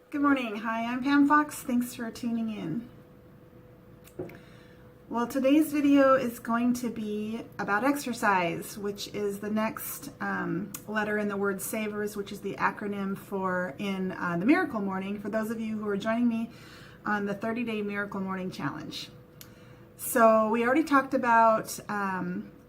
Good morning. Hi, I'm Pam Fox. Thanks for tuning in. Well, today's video is going to be about exercise, which is the next letter in the word SAVERS, which is the acronym for in the Miracle Morning, for those of you who are joining me on the 30-day Miracle Morning Challenge. So we already talked about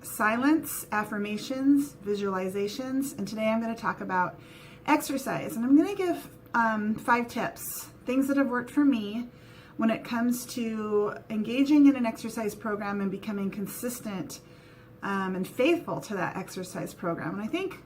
silence, affirmations, visualizations, and today I'm going to talk about exercise. And I'm going to give 5 tips, things that have worked for me when it comes to engaging in an exercise program and becoming consistent and faithful to that exercise program. And I think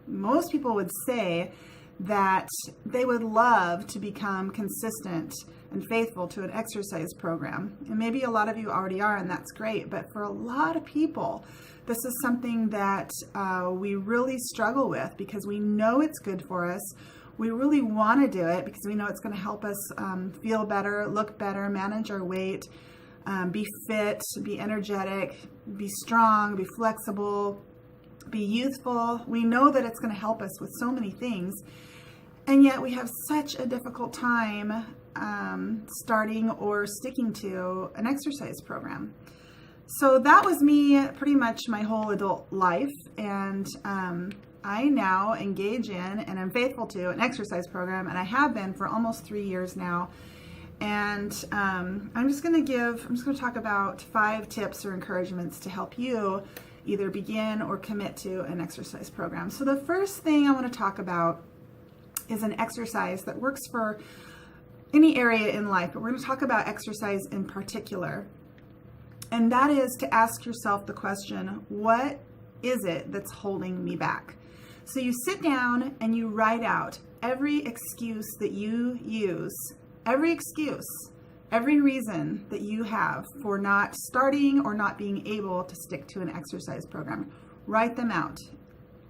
most people would say that they would love to become consistent and faithful to an exercise program. And maybe a lot of you already are, and that's great. But for a lot of people, this is something that we really struggle with because we know it's good for us. We really want to do it because we know it's going to help us feel better, look better, manage our weight, be fit, be energetic, be strong, be flexible, be youthful. We know that it's going to help us with so many things. And yet we have such a difficult time starting or sticking to an exercise program. So that was me pretty much my whole adult life. And I now engage in and I'm faithful to an exercise program, and I have been for almost 3 years now. And I'm just going to talk about 5 tips or encouragements to help you either begin or commit to an exercise program. So the first thing I want to talk about is an exercise that works for any area in life, but we're going to talk about exercise in particular. And that is to ask yourself the question, what is it that's holding me back? So you sit down and you write out every excuse that you use, every excuse, every reason that you have for not starting or not being able to stick to an exercise program. Write them out,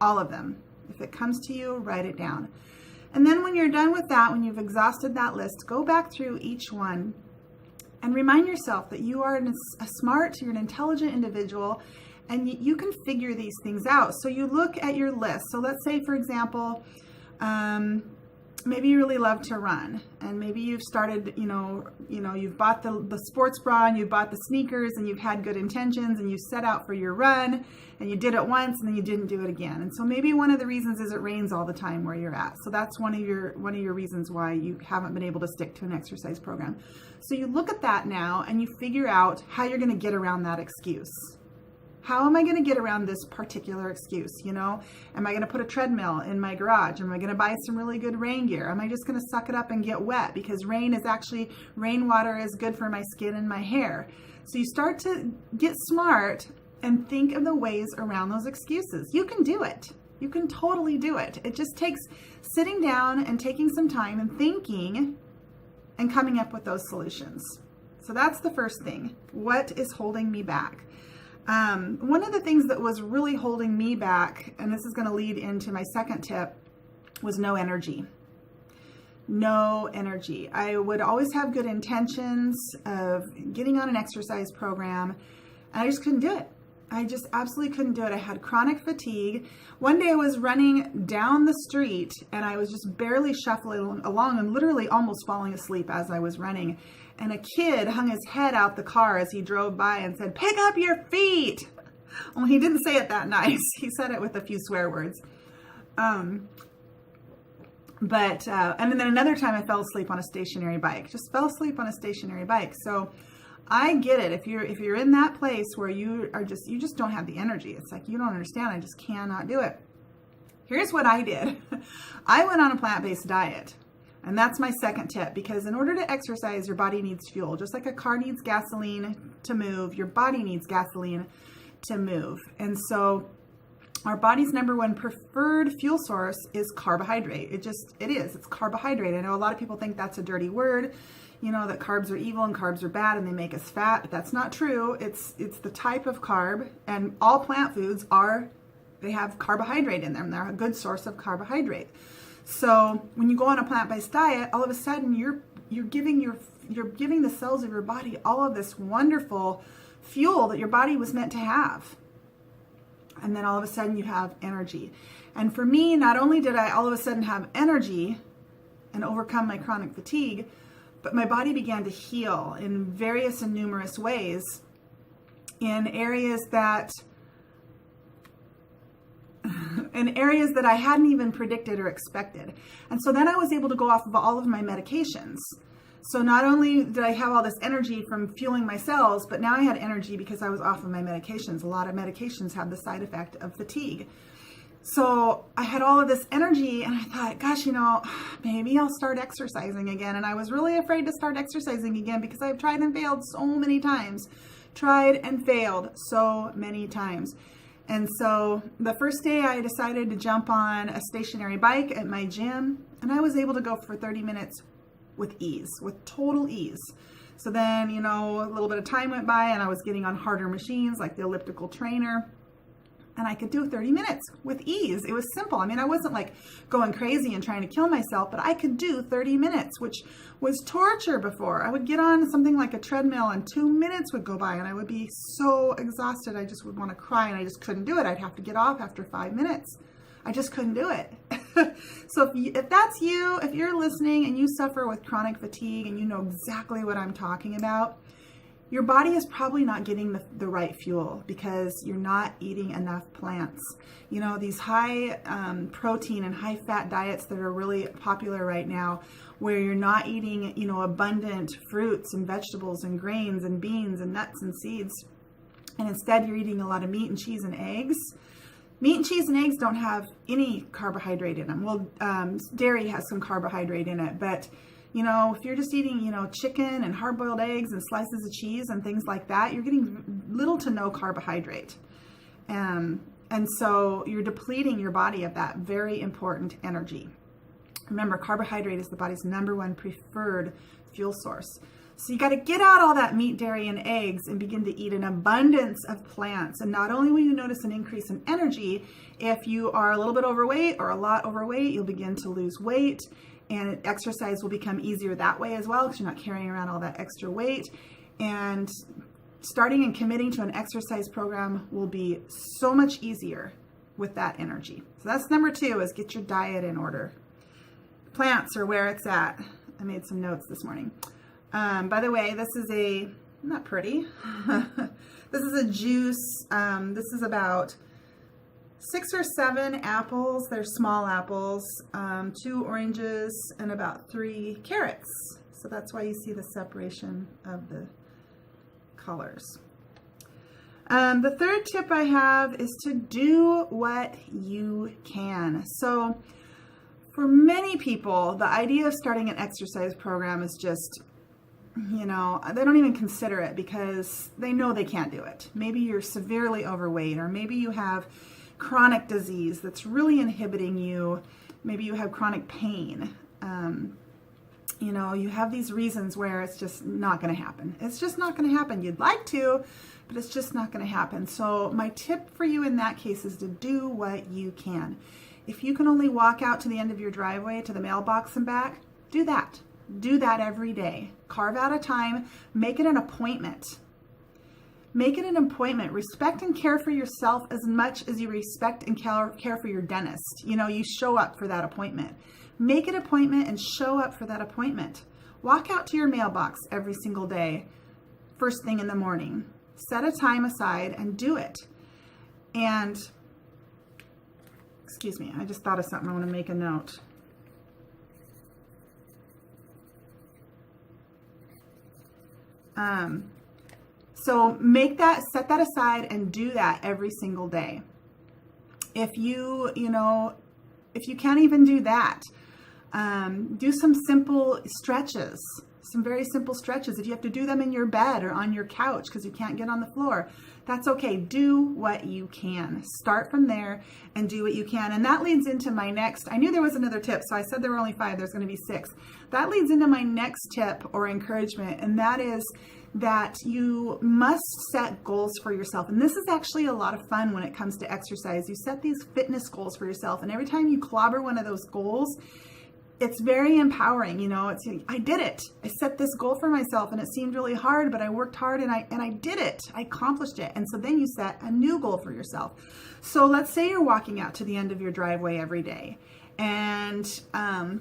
all of them. If it comes to you, write it down. And then when you're done with that, when you've exhausted that list, go back through each one and remind yourself that you are a smart, you're an intelligent individual, and you can figure these things out. So you look at your list. So let's say, for example, maybe you really love to run, and maybe you've started, you've bought the sports bra and you've bought the sneakers and you've had good intentions and you set out for your run and you did it once and then you didn't do it again. And so maybe one of the reasons is it rains all the time where you're at. So that's one of your reasons why you haven't been able to stick to an exercise program. So you look at that now and you figure out how you're going to get around that excuse. How am I going to get around this particular excuse? Am I going to put a treadmill in my garage? Am I going to buy some really good rain gear? Am I just going to suck it up and get wet? Because rainwater is good for my skin and my hair. So you start to get smart and think of the ways around those excuses. You can do it. You can totally do it. It just takes sitting down and taking some time and thinking and coming up with those solutions. So that's the first thing. What is holding me back? One of the things that was really holding me back, and this is going to lead into my second tip, was no energy. No energy. I would always have good intentions of getting on an exercise program, and I just couldn't do it. I just absolutely couldn't do it. I had chronic fatigue. One day I was running down the street and I was just barely shuffling along and literally almost falling asleep as I was running. And a kid hung his head out the car as he drove by and said, "Pick up your feet." Well, he didn't say it that nice. He said it with a few swear words. And then another time I fell asleep on a stationary bike. Just fell asleep on a stationary bike. So I get it. If you're in that place where you just don't have the energy, it's like, you don't understand. I just cannot do it. Here's what I did. I went on a plant-based diet. And that's my second tip, because in order to exercise, your body needs fuel. Just like a car needs gasoline to move, your body needs gasoline to move. And so our body's number one preferred fuel source is carbohydrate. It is. It's carbohydrate. I know a lot of people think that's a dirty word, that carbs are evil and carbs are bad and they make us fat, but that's not true. It's the type of carb, and all plant foods they have carbohydrate in them. They're a good source of carbohydrate. So when you go on a plant-based diet, all of a sudden you're giving the cells of your body all of this wonderful fuel that your body was meant to have. And then all of a sudden you have energy. And for me, not only did I all of a sudden have energy, and overcome my chronic fatigue, but my body began to heal in various and numerous ways in areas that I hadn't even predicted or expected. And so then I was able to go off of all of my medications. So not only did I have all this energy from fueling my cells, but now I had energy because I was off of my medications. A lot of medications have the side effect of fatigue. So I had all of this energy and I thought, gosh, maybe I'll start exercising again. And I was really afraid to start exercising again because I've tried and failed so many times. Tried and failed so many times. And so the first day I decided to jump on a stationary bike at my gym, and I was able to go for 30 minutes with ease, with total ease. So then, a little bit of time went by and I was getting on harder machines like the elliptical trainer, and I could do 30 minutes with ease. It was simple. I mean, I wasn't like going crazy and trying to kill myself, but I could do 30 minutes, which was torture before. I would get on something like a treadmill and 2 minutes would go by and I would be so exhausted. I just would want to cry and I just couldn't do it. I'd have to get off after 5 minutes. I just couldn't do it. So if that's you, if you're listening and you suffer with chronic fatigue and you know exactly what I'm talking about, your body is probably not getting the right fuel because you're not eating enough plants. These high protein and high fat diets that are really popular right now, where you're not eating, abundant fruits and vegetables and grains and beans and nuts and seeds. And instead you're eating a lot of meat and cheese and eggs. Meat and cheese and eggs don't have any carbohydrate in them. Well, dairy has some carbohydrate in it, but if you're just eating, chicken and hard-boiled eggs and slices of cheese and things like that, you're getting little to no carbohydrate. And so you're depleting your body of that very important energy. Remember, carbohydrate is the body's #1 preferred fuel source. So you got to get out all that meat, dairy, and eggs and begin to eat an abundance of plants. And not only will you notice an increase in energy, if you are a little bit overweight or a lot overweight, you'll begin to lose weight. And exercise will become easier that way as well because you're not carrying around all that extra weight. And starting and committing to an exercise program will be so much easier with that energy. So that's #2, is get your diet in order. Plants are where it's at. I made some notes this morning. By the way, this is not pretty. This is a juice. This is about 6 or 7 apples. They're small apples, 2 oranges, and about 3 carrots. So that's why you see the separation of the colors. The third tip I have is to do what you can. So for many people, the idea of starting an exercise program is just, they don't even consider it because they know they can't do it. Maybe you're severely overweight, or maybe you have chronic disease that's really inhibiting you. Maybe you have chronic pain. You have these reasons where it's just not going to happen. It's just not going to happen. You'd like to, but it's just not going to happen. So my tip for you in that case is to do what you can. If you can only walk out to the end of your driveway to the mailbox and back, do that. Do that every day. Carve out a time. Make it an appointment. Make it an appointment. Respect and care for yourself as much as you respect and care for your dentist. You show up for that appointment. Make an appointment and show up for that appointment. Walk out to your mailbox every single day, first thing in the morning. Set a time aside and do it. And, excuse me, I just thought of something. I want to make a note. So set that aside and do that every single day. If you can't even do that, do some simple stretches, some very simple stretches. If you have to do them in your bed or on your couch because you can't get on the floor, that's okay. Do what you can. Start from there and do what you can. And that leads into my next, I knew there was another tip, so I said there were only 5, there's going to be 6. That leads into my next tip or encouragement, and that is that you must set goals for yourself. And this is actually a lot of fun when it comes to exercise. You set these fitness goals for yourself, and every time you clobber one of those goals, it's very empowering. I did it. I set this goal for myself and it seemed really hard, but I worked hard and I did it. I accomplished it. And so then you set a new goal for yourself. So let's say you're walking out to the end of your driveway every day and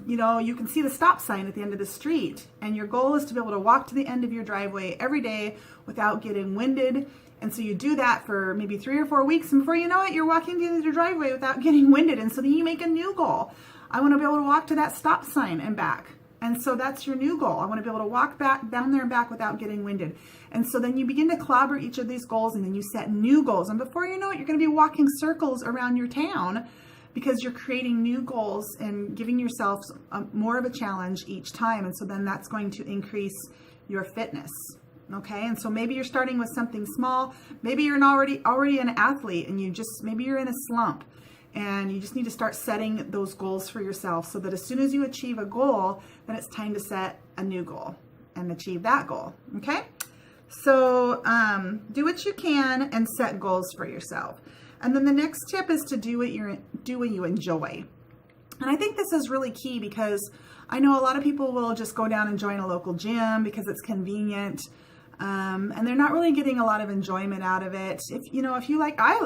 you know, you can see the stop sign at the end of the street, and your goal is to be able to walk to the end of your driveway every day without getting winded. And so you do that for maybe 3 or 4 weeks, and before you know it, you're walking to the end of your driveway without getting winded. And so then you make a new goal. I want to be able to walk to that stop sign and back. And so that's your new goal. I want to be able to walk back down there and back without getting winded. And so then you begin to clobber each of these goals, and then you set new goals. And before you know it, you're going to be walking circles around your town because you're creating new goals and giving yourself more of a challenge each time. And so then that's going to increase your fitness. Okay, and so maybe you're starting with something small. Maybe you're already an athlete, and maybe you're in a slump, and you just need to start setting those goals for yourself so that as soon as you achieve a goal, then it's time to set a new goal and achieve that goal. Okay, so do what you can and set goals for yourself. And then the next tip is to do what you enjoy. And I think this is really key because I know a lot of people will just go down and join a local gym because it's convenient. And they're not really getting a lot of enjoyment out of it. If you like, I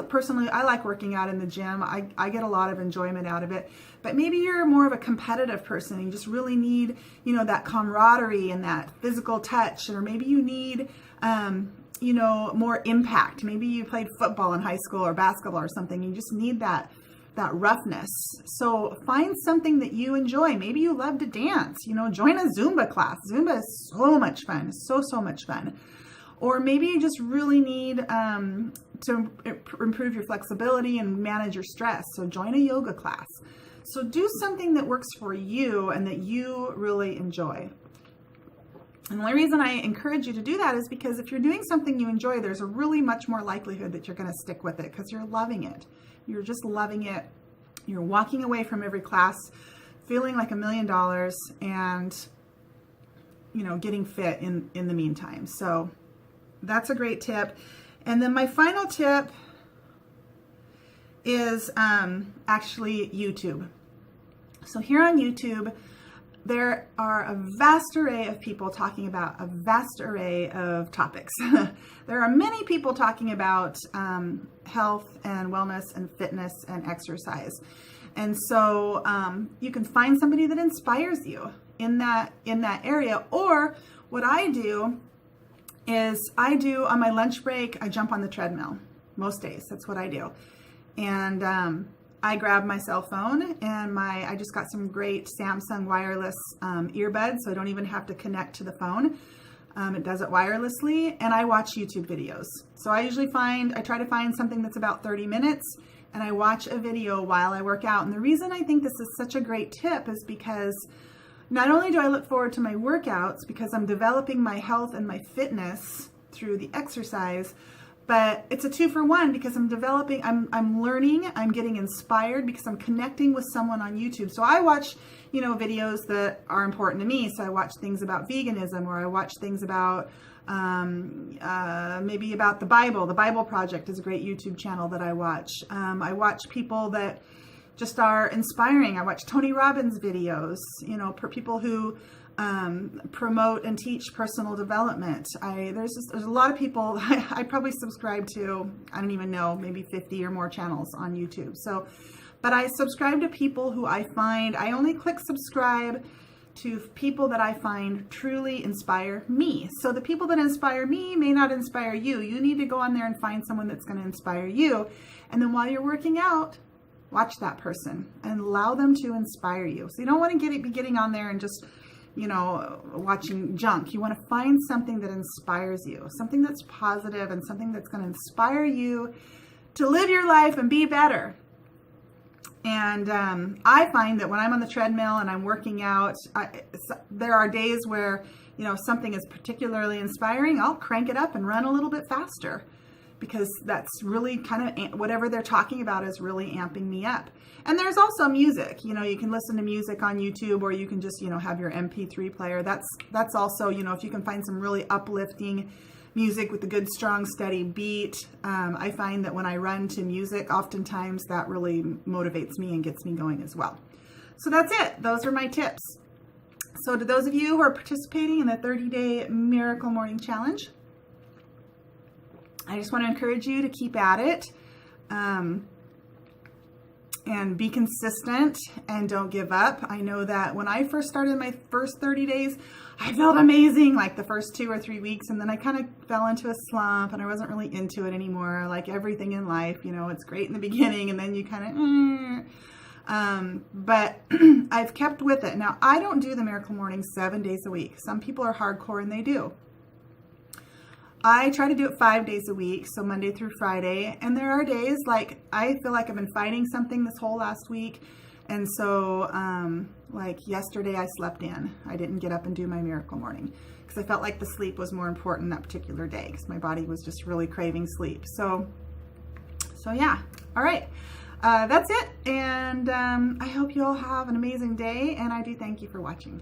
like working out in the gym. I get a lot of enjoyment out of it. But maybe you're more of a competitive person and you just really need, that camaraderie and that physical touch. Or maybe you need, more impact. Maybe you played football in high school or basketball or something. You just need that roughness. So find something that you enjoy. Maybe you love to dance, join a Zumba class. Zumba is so much fun. So much fun. Or maybe you just really need to improve your flexibility and manage your stress. So join a yoga class. So do something that works for you and that you really enjoy. And the only reason I encourage you to do that is because if you're doing something you enjoy, there's a really much more likelihood that you're going to stick with it because you're loving it. You're just loving it. You're walking away from every class feeling like $1 million and, getting fit in the meantime. So that's a great tip. And then my final tip is actually YouTube. So here on YouTube, there are a vast array of people talking about a vast array of topics. There are many people talking about health and wellness and fitness and exercise. And so you can find somebody that inspires you in that area. Or what I do is on my lunch break, I jump on the treadmill most days. That's what I do. And I grab my cell phone and I just got some great Samsung wireless earbuds, so I don't even have to connect to the phone. It does it wirelessly, and I watch YouTube videos. So I try to find something that's about 30 minutes, and I watch a video while I work out. And the reason I think this is such a great tip is because not only do I look forward to my workouts because I'm developing my health and my fitness through the exercise, but it's a 2-for-1 because I'm learning, I'm getting inspired because I'm connecting with someone on YouTube. So I watch, videos that are important to me. So I watch things about veganism, or I watch things about maybe about the Bible. The Bible Project is a great YouTube channel that I watch. I watch people that just are inspiring. I watch Tony Robbins videos, people who promote and teach personal development. There's a lot of people. I probably subscribe to, I don't even know, maybe 50 or more channels on YouTube. But I subscribe to people who I only click subscribe to people that I find truly inspire me. So the people that inspire me may not inspire you. You need to go on there and find someone that's going to inspire you. And then while you're working out, watch that person and allow them to inspire you. So you don't want to be getting on there and just watching junk. You want to find something that inspires you, something that's positive and something that's going to inspire you to live your life and be better. And I find that when I'm on the treadmill and I'm working out, there are days where, something is particularly inspiring. I'll crank it up and run a little bit faster because that's really kind of whatever they're talking about is really amping me up. And there's also music. You can listen to music on YouTube, or you can just, have your MP3 player. That's also, if you can find some really uplifting music with a good, strong, steady beat. I find that when I run to music, oftentimes that really motivates me and gets me going as well. So that's it. Those are my tips. So to those of you who are participating in the 30-day Miracle Morning Challenge, I just want to encourage you to keep at it. and be consistent and don't give up. I know that when I first started my first 30 days, I felt amazing like the first 2 or 3 weeks, and then I kind of fell into a slump and I wasn't really into it anymore. Like everything in life, you know, it's great in the beginning and then you kind of, but I've kept with it. Now, I don't do the Miracle Morning 7 days a week. Some people are hardcore and they do. I try to do it 5 days a week, so Monday through Friday. And there are days like I feel like I've been fighting something this whole last week. And so like yesterday I slept in. I didn't get up and do my Miracle Morning because I felt like the sleep was more important that particular day because my body was just really craving sleep. So yeah. All right. That's it. And I hope you all have an amazing day. And I do thank you for watching.